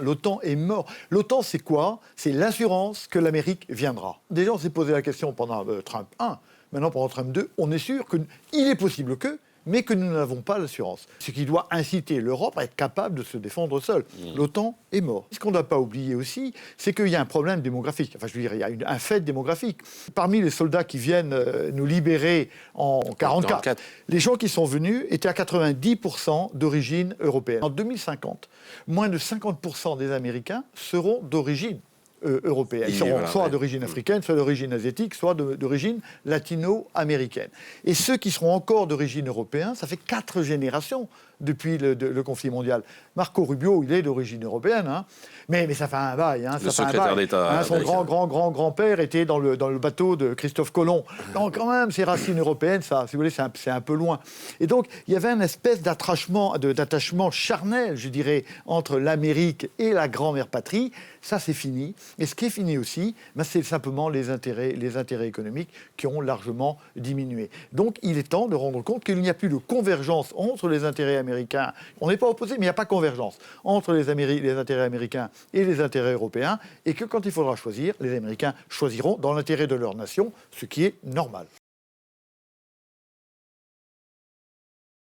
L'OTAN est mort. L'OTAN, c'est quoi? C'est l'assurance que l'Amérique viendra. Déjà, on s'est posé la question pendant Trump 1. Maintenant, pendant Trump 2, on est sûr qu'il est possible mais que nous n'avons pas l'assurance. Ce qui doit inciter l'Europe à être capable de se défendre seule. L'OTAN est mort. Ce qu'on ne doit pas oublier aussi, c'est qu'il y a un problème démographique. Enfin, je veux dire, il y a un fait démographique. Parmi les soldats qui viennent nous libérer en 1944, les gens qui sont venus étaient à 90% d'origine européenne. En 2050, moins de 50% des Américains seront d'origine européenne. Ils seront soit d'origine africaine, soit d'origine asiatique, soit d'origine latino-américaine. Et ceux qui seront encore d'origine européenne, ça fait 4 générations depuis le conflit mondial. Marco Rubio, il est d'origine européenne, hein, mais ça fait un bail. Hein, le secrétaire d'État. Son grand-grand-grand-grand-père était dans le bateau de Christophe Colomb. Donc quand même, ces racines européennes, ça, si vous voulez, c'est un peu loin. Et donc, il y avait une espèce d'attachement charnel, je dirais, entre l'Amérique et la grand-mère patrie. Ça, c'est fini. Et ce qui est fini aussi, c'est simplement les intérêts économiques qui ont largement diminué. Donc, il est temps de rendre compte qu'il n'y a plus de convergence entre les intérêts américains. On n'est pas opposés, mais il n'y a pas de convergence entre les intérêts américains et les intérêts européens. Et que quand il faudra choisir, les Américains choisiront dans l'intérêt de leur nation, ce qui est normal.